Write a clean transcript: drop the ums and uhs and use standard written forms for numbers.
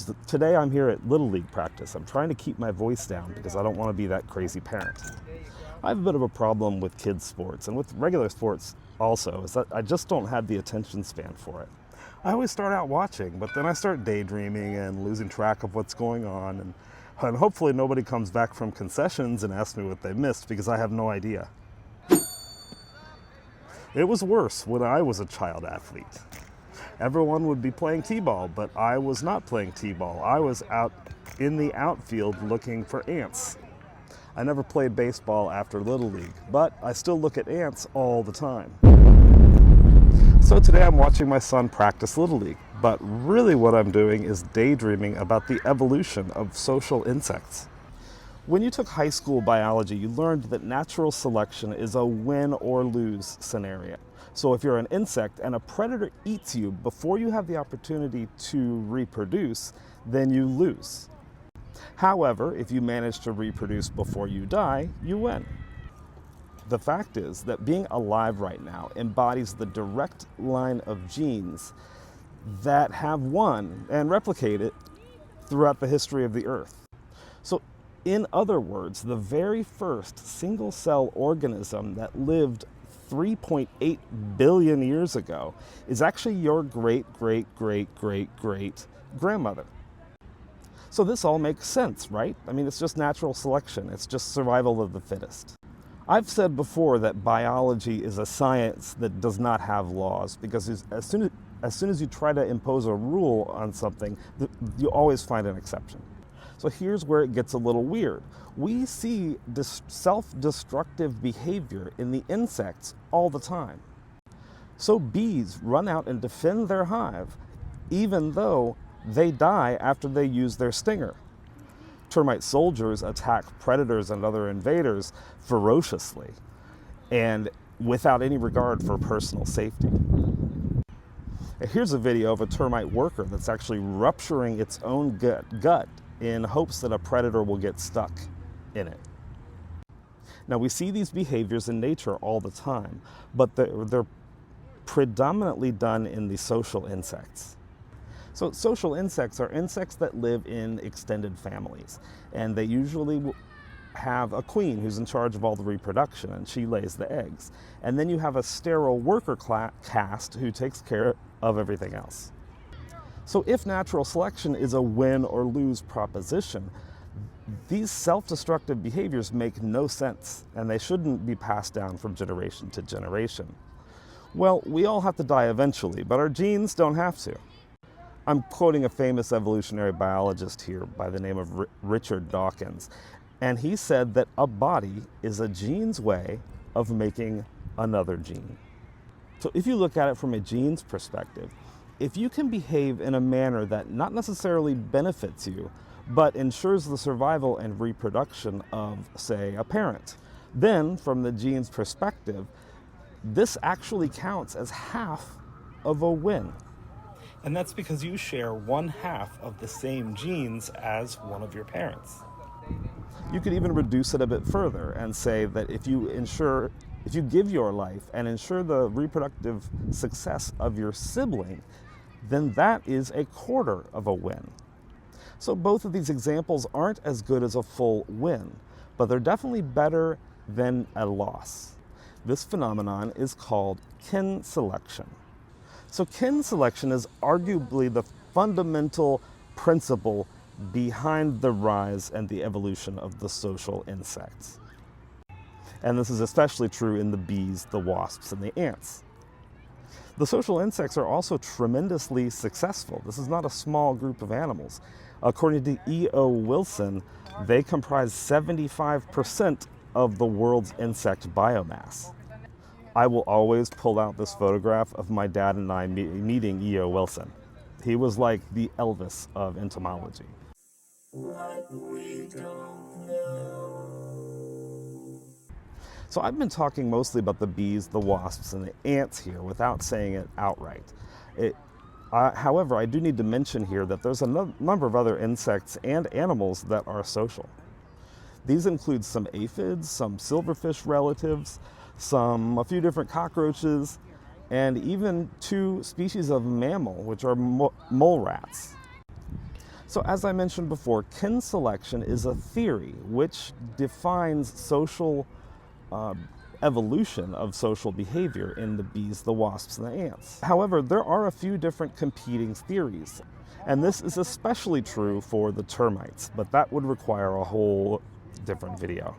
Friends, today I'm here at Little League practice. I'm trying to keep my voice down because I don't want to be that crazy parent. I have a bit of a problem with kids sports and with regular sports also, is that I just don't have the attention span for it. I always start out watching, but then I start daydreaming and losing track of what's going on, and hopefully nobody comes back from concessions and asks me what they missed because I have no idea. It was worse when I was a child athlete. Everyone would be playing t-ball, but I was not playing t-ball. I was out in the outfield looking for ants. I never played baseball after Little League, but I still look at ants all the time. So today I'm watching my son practice Little League, but really what I'm doing is daydreaming about the evolution of social insects. When you took high school biology, you learned that natural selection is a win or lose scenario. So if you're an insect and a predator eats you before you have the opportunity to reproduce, then you lose. However, if you manage to reproduce before you die, you win. The fact is that being alive right now embodies the direct line of genes that have won and replicated throughout the history of the Earth. So in other words, the very first single-cell organism that lived 3.8 billion years ago is actually your great-great-great-great-great-grandmother. So this all makes sense, right? I mean, it's just natural selection. It's just survival of the fittest. I've said before that biology is a science that does not have laws, because as soon as you try to impose a rule on something, you always find an exception. So here's where it gets a little weird. We see this self-destructive behavior in the insects all the time. So bees run out and defend their hive, even though they die after they use their stinger. Termite soldiers attack predators and other invaders ferociously and without any regard for personal safety. Here's a video of a termite worker that's actually rupturing its own gut in hopes that a predator will get stuck in it. Now, we see these behaviors in nature all the time, but they're predominantly done in the social insects. So social insects are insects that live in extended families, and they usually have a queen who's in charge of all the reproduction, and she lays the eggs. And then you have a sterile worker caste who takes care of everything else. So if natural selection is a win or lose proposition, these self-destructive behaviors make no sense, and they shouldn't be passed down from generation to generation. Well, we all have to die eventually, but our genes don't have to. I'm quoting a famous evolutionary biologist here by the name of Richard Dawkins, and he said that a body is a gene's way of making another gene. So if you look at it from a gene's perspective, if you can behave in a manner that not necessarily benefits you, but ensures the survival and reproduction of, say, a parent, then from the gene's perspective, this actually counts as half of a win. And that's because you share 1/2 of the same genes as one of your parents. You could even reduce it a bit further and say that if you give your life and ensure the reproductive success of your sibling, then that is 1/4 of a win. So both of these examples aren't as good as a full win, but they're definitely better than a loss. This phenomenon is called kin selection. So kin selection is arguably the fundamental principle behind the rise and the evolution of the social insects. And this is especially true in the bees, the wasps, and the ants. The social insects are also tremendously successful. This is not a small group of animals. According to E.O. Wilson, they comprise 75% of the world's insect biomass. I will always pull out this photograph of my dad and I meeting E.O. Wilson. He was like the Elvis of entomology. What we don't know. So I've been talking mostly about the bees, the wasps, and the ants here without saying it outright. However, I do need to mention here that there's a number of other insects and animals that are social. These include some aphids, some silverfish relatives, a few different cockroaches, and even 2 species of mammal, which are mole rats. So as I mentioned before, kin selection is a theory which defines social evolution of social behavior in the bees, the wasps, and the ants. However, there are a few different competing theories, and this is especially true for the termites, but that would require a whole different video.